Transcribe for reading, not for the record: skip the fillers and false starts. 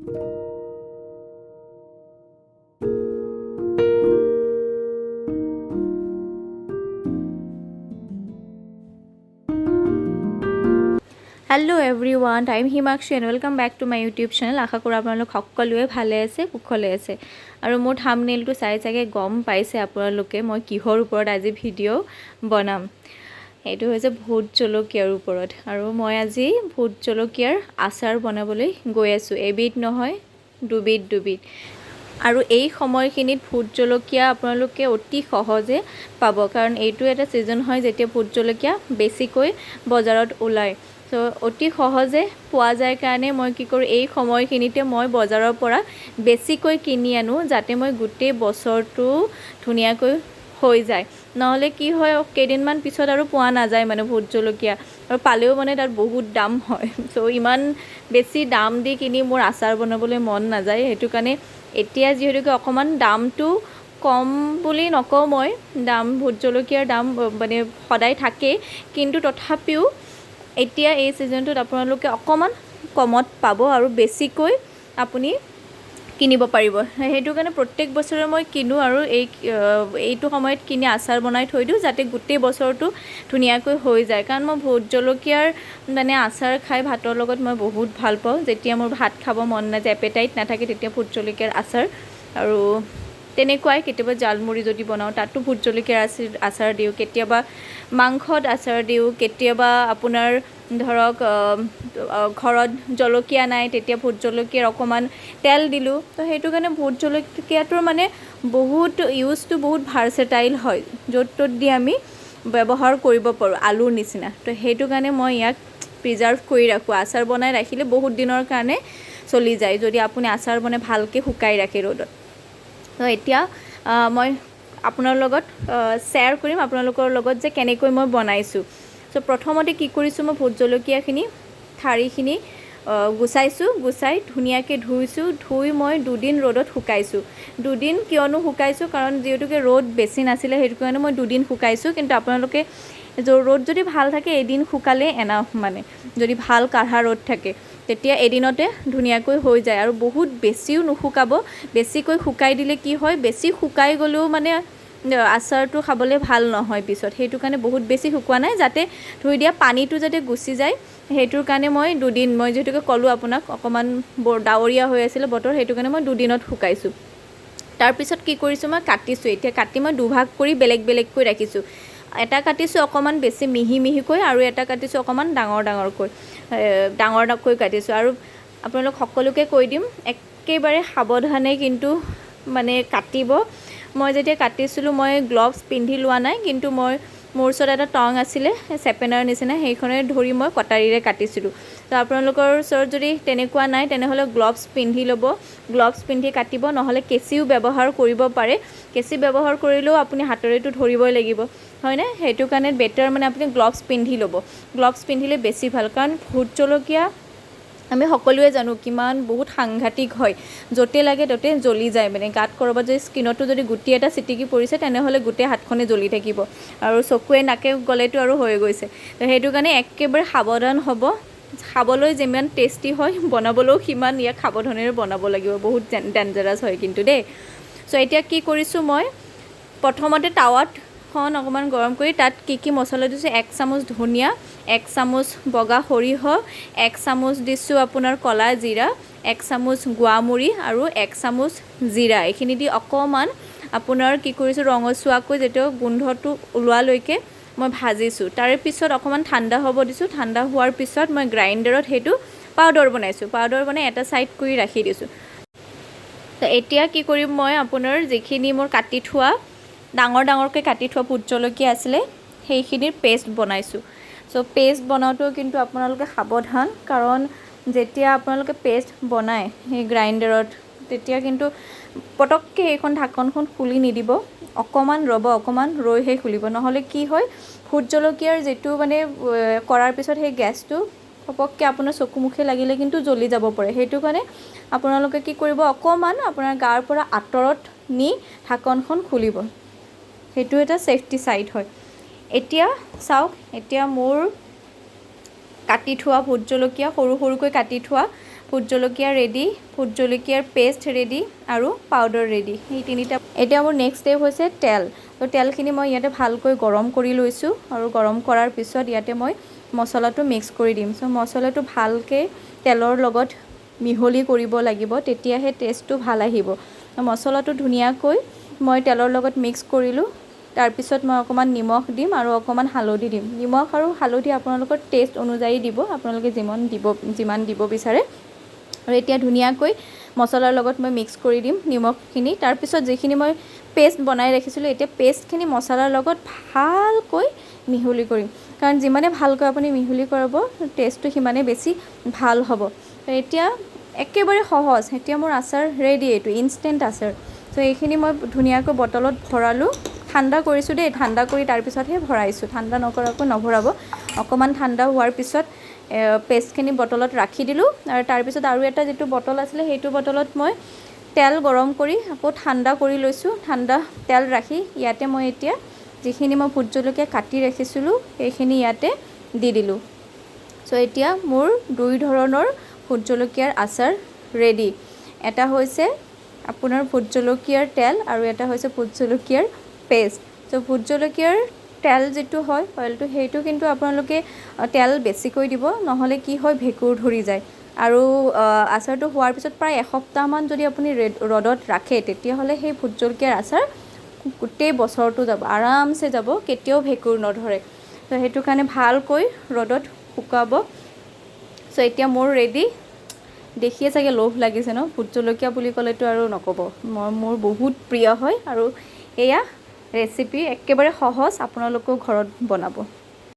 Hello everyone, I am Himakshi and welcome back to my YouTube channel. आशा करूँ आपलोक सकलोए भाले आछे कुशले आछे और मोर थाम्बनेइलটো चाइ चागे गम पाइছে आपलोके मैं किहर ऊपर आज भिडिओ बनाम। एटु होइছে भूत जलकियार ऊपर और मैं आज भूत जलकियार आचार बनाबोलै गई आछो। एबिध নহয় दुबिध और এই সময়খিনিত ভূত জলকীয়া আপোনালোকে অতি সহজে পাব, কাৰণ এইটো এটা সিজন হয় যেতিয়া ভূত জলকীয়া বেছিকৈ বজাৰত ওলায়। তো অতি সহজে পোৱা যায় কাৰণে মই কি কৰোঁ, এই সময়খিনিতে মই বজাৰৰ পৰা বেছিকৈ কিনি আনো যাতে মই গোটেই বছৰটো ধুনীয়াকৈ হৈ যায়। নহ'লে কি হয় কেইদিনমান পিছত আৰু পোৱা নাযায় মানে ভূত জলকীয়া, আৰু পালেও মানে তাত বহুত দাম হয়। তো ইমান বেছি দাম দি কিনি মোৰ আচাৰ বনাবলৈ মন নাযায়। সেইটো কাৰণে এতিয়া যিহেতুকে অকণমান দামটো কম বুলি নকওঁ, মই দাম ভূত জলকীয়াৰ দাম মানে সদায় থাকে, কিন্তু তথাপিও এতিয়া এই সিজনটোত আপোনালোকে অকণমান কমত পাব আৰু বেছিকৈ আপুনি কিনিব পাৰিব। সেইটো কাৰণে প্ৰত্যেক বছৰে মই কিনো আৰু এইটো সময়ত কিনি আচাৰ বনাই থৈ দিওঁ যাতে গোটেই বছৰটো ধুনীয়াকৈ হৈ যায়। কাৰণ মই ভূত জলকীয়াৰ মানে আচাৰ খাই ভাতৰ লগত মই বহুত ভাল পাওঁ। যেতিয়া মোৰ ভাত খাব মন নাযায়, এপেটাইট নাথাকে, তেতিয়া ভূত জলকীয়াৰ আচাৰ আৰু তেনেকুৱাই কেতিয়াবা জালমুড়ি যদি বনাওঁ তাতো ভূত জলকীয়াৰ আচাৰ দিওঁ, কেতিয়াবা মাংসত আচাৰ দিওঁ, কেতিয়াবা আপোনাৰ ধৰক ঘৰত জলকীয়া নাই তেতিয়া ভূত জলকীয়াৰ অকণমান তেল দিলোঁ। তো সেইটো কাৰণে ভূত জলকীয়াটোৰ মানে বহুত ইউজটো বহুত ভাৰ্চেটাইল হয়, য'ত ত'ত দি আমি ব্যৱহাৰ কৰিব পাৰোঁ আলুৰ নিচিনা। তো সেইটো কাৰণে মই ইয়াক প্ৰিজাৰ্ভ কৰি ৰাখোঁ। আচাৰ বনাই ৰাখিলে বহুত দিনৰ কাৰণে চলি যায় যদি আপুনি আচাৰ বনাই ভালকৈ শুকাই ৰাখে ৰ'দত। তো এতিয়া মই আপোনাৰ লগত শ্বেয়াৰ কৰিম আপোনালোকৰ লগত যে কেনেকৈ মই বনাইছোঁ। তো প্ৰথমতে কি কৰিছোঁ, মই ভূত জলকীয়াখিনি ঠাৰিখিনি গুচাই ধুনীয়াকৈ ধুইছোঁ। ধুই মই 2 দিন ৰ'দত শুকাইছোঁ। 2 দিন কিয়নো শুকাইছোঁ, কাৰণ যিহেতুকে ৰ'দ বেছি নাছিলে সেইটো কাৰণে মই 2 দিন শুকাইছোঁ। কিন্তু আপোনালোকে ৰ'দ যদি ভাল থাকে এদিন শুকালে এনাফ, মানে যদি ভাল কাঢ়া ৰ'দ থাকে তেতিয়া এদিনতে ধুনীয়াকৈ হৈ যায়। আৰু বহুত বেছিও নুশুকাব, বেছিকৈ শুকাই দিলে কি হয়, বেছি শুকাই গ'লেও মানে আচাৰটো খাবলৈ ভাল নহয় পিছত। সেইটো কাৰণে বহুত বেছি শুকোৱা নাই, যাতে ধুই দিয়া পানীটো যাতে গুচি যায় সেইটোৰ কাৰণে মই 2 দিন, মই যিহেতুকে ক'লোঁ আপোনাক অকণমান ডাৱৰীয়া হৈ আছিলে বতৰ, সেইটো কাৰণে মই 2 দিনত শুকাইছোঁ। তাৰপিছত কি কৰিছোঁ, মই কাটিছোঁ। এতিয়া কাটি মই দুভাগ কৰি বেলেগ বেলেগকৈ ৰাখিছোঁ। এটা কাটিছোঁ অকণমান বেছি মিহিকৈ আৰু এটা কাটিছোঁ অকণমান ডাঙৰকৈ কাটিছোঁ। আৰু আপোনালোক সকলোকে কৈ দিম একেবাৰে সাৱধানে কিন্তু মানে কাটিব। মই যেতিয়া কাটিছিলোঁ মই গ্লভছ পিন্ধি লোৱা নাই, কিন্তু মোৰ ওচৰত এটা টং আছিলে চেপেনাৰ নিচিনা, সেইখনে ধৰি মই কটাৰীৰে কাটিছিলোঁ। তো আপোনালোকৰ ওচৰত যদি তেনেকুৱা নাই তেনেহ'লে গ্লভছ পিন্ধি ল'ব, গ্লভছ পিন্ধি কাটিব। নহ'লে কেঁচিও ব্যৱহাৰ কৰিব পাৰে, কেঁচি ব্যৱহাৰ কৰিলেও আপুনি হাতেৰেতো ধৰিবই লাগিব, হয়নে? সেইটো কাৰণে বেটাৰ মানে আপুনি গ্লভছ পিন্ধি ল'ব। গ্লভছ পিন্ধিলে বেছি ভাল, কাৰণ ভূত জলকীয়া আমি সকলোৱে জানো কিমান বহুত সাংঘাতিক হয়, য'তে লাগে ত'তে জ্বলি যায়। মানে গাত ক'ৰবাত যদি স্কিনতো যদি গুটি এটা চিটিকি পৰিছে তেনেহ'লে গোটেই হাতখনে জ্বলি থাকিব, আৰু চকুৱে নাকে গ'লেতো আৰু হৈ গৈছে। তো সেইটো কাৰণে একেবাৰে সাৱধান হ'ব। খাবলৈ যিমান টেষ্টি হয় বনাবলৈও সিমান ইয়াক সাৱধানেৰে বনাব লাগিব, বহুত ডেঞ্জাৰাছ হয় কিন্তু দেই। চ' এতিয়া কি কৰিছোঁ, মই প্ৰথমতে টাৱাখন অকণমান গৰম কৰি তাত কি মছলা দিছোঁ, 1 চামুচ ধনিয়া, 1 চামুচ বগা সৰিয়হ, 1 চামুচ দিছোঁ আপোনাৰ ক'লা জিৰা, 1 চামুচ গোৱামুড়ি আৰু 1 চামুচ জিৰা। এইখিনি দি অকণমান আপোনাৰ কি কৰিছোঁ, ৰঙচুৱাকৈ যেতিয়া গোন্ধটো ওলোৱালৈকে মই ভাজিছোঁ। তাৰে পিছত অকণমান ঠাণ্ডা হ'ব দিছোঁ। ঠাণ্ডা হোৱাৰ পিছত মই গ্ৰাইণ্ডাৰত সেইটো পাউডাৰ বনাইছোঁ। পাউডাৰ বনাই এটা ছাইড কৰি ৰাখি দিছোঁ। তো এতিয়া কি কৰিম, মই আপোনাৰ যিখিনি মোৰ কাটি থোৱা ডাঙৰকৈ কাটি থোৱা ভূত জলকীয়া আছিলে সেইখিনিৰ পেষ্ট বনাইছোঁ। চ' পেষ্ট বনাওঁতেও কিন্তু আপোনালোকে সাৱধান, কাৰণ যেতিয়া আপোনালোকে পেষ্ট বনায় সেই গ্ৰাইণ্ডাৰত তেতিয়া কিন্তু পটককৈ সেইখন ঢাকনখন খুলি নিদিব, অকণমান ৰ'ব, অকণমান ৰৈহে খুলিব। নহ'লে কি হয়, ভূত জলকীয়াৰ যিটো মানে কৰাৰ পিছত সেই গেছটো পটককৈ আপোনাৰ চকু মুখে লাগিলে কিন্তু জ্বলি যাব পাৰে। সেইটো কাৰণে আপোনালোকে কি কৰিব, অকণমান আপোনাৰ গাৰ পৰা আঁতৰত নি ঢাকনখন খুলিব। সেইটো এটা ছেফটি ছাইড হয়। এতিয়া চাওক, এতিয়া মোৰ কাটি থোৱা ভূত জলকীয়া সৰুকৈ কাটি থোৱা ভোট জলকীয়া ৰেডি, ভোট জলকীয়াৰ পেষ্ট ৰেডি আৰু পাউডাৰ ৰেডি, এই তিনিটা। এতিয়া মোৰ নেক্সট ষ্টেপ হৈছে তেল। তো তেলখিনি মই ইয়াতে ভালকৈ গৰম কৰি লৈছোঁ আৰু গৰম কৰাৰ পিছত ইয়াতে মই মছলাটো মিক্স কৰি দিম। চ' মছলাটো ভালকৈ তেলৰ লগত মিহলি কৰিব লাগিব, তেতিয়াহে টেষ্টটো ভাল আহিব। মছলাটো ধুনীয়াকৈ মই তেলৰ লগত মিক্স কৰিলোঁ। তাৰপিছত মই অকণমান নিমখ দিম আৰু অকণমান হালধি দিম। নিমখ আৰু হালধি আপোনালোকৰ টেষ্ট অনুযায়ী দিব, আপোনালোকে যিমান দিব বিচাৰে। আৰু এতিয়া ধুনীয়াকৈ মছলাৰ লগত মই মিক্স কৰি দিম নিমখখিনি। তাৰপিছত যিখিনি মই পেষ্ট বনাই ৰাখিছিলোঁ, এতিয়া পেষ্টখিনি মছলাৰ লগত ভালকৈ মিহলি কৰিম, কাৰণ যিমানে ভালকৈ আপুনি মিহলি কৰাব টেষ্টটো সিমানে বেছি ভাল হ'ব। এতিয়া একেবাৰে সহজ, এতিয়া মোৰ আচাৰ ৰেডি, এইটো ইনষ্টেণ্ট আচাৰ। চ' এইখিনি মই ধুনীয়াকৈ বটলত ভৰালোঁ, ঠাণ্ডা কৰিছোঁ দেই, ঠাণ্ডা কৰি তাৰপিছতহে ভৰাইছোঁ, ঠাণ্ডা নকৰাকৈ নভৰাব। অকণমান ঠাণ্ডা হোৱাৰ পিছত পেষ্টখিনি বটলত ৰাখি দিলোঁ। আৰু তাৰপিছত আৰু এটা যিটো বটল আছিলে, সেইটো বটলত মই তেল গৰম কৰি আকৌ ঠাণ্ডা কৰি লৈছোঁ। ঠাণ্ডা তেল ৰাখি ইয়াতে মই এতিয়া যিখিনি মই ভোট জলকীয়া কাটি ৰাখিছিলোঁ সেইখিনি ইয়াতে দি দিলোঁ। চ' এতিয়া মোৰ 2 ধৰণৰ ভোট জলকীয়াৰ আচাৰ ৰেডি। এটা হৈছে আপোনাৰ ভোট জলকীয়াৰ তেল আৰু এটা হৈছে ভোট জলকীয়াৰ পেষ্ট। চ' ভোট জলকীয়াৰ তেল যিটো হয় অইলটো, সেইটো কিন্তু আপোনালোকে তেল বেছিকৈ দিব, নহ'লে কি হয় ভেঁকুৰ ধৰি যায়। আৰু আচাৰটো হোৱাৰ পিছত প্ৰায় এসপ্তাহমান যদি আপুনি ৰ'দত ৰাখে, তেতিয়াহ'লে সেই ভোট জলকীয়াৰ আচাৰ গোটেই বছৰটো যাব, আৰামছে যাব, কেতিয়াও ভেঁকুৰ নধৰে। তো সেইটো কাৰণে ভালকৈ ৰ'দত শুকাব। চ' এতিয়া মোৰ ৰেডি। দেখিয়ে চাগে লোভ লাগিছে ন, ভোট জলকীয়া বুলি ক'লেতো আৰু নক'ব, মোৰ বহুত প্ৰিয় হয়। আৰু এয়া ৰেচিপি একেবাৰে সহজ, আপোনালোকেও ঘৰত বনাব।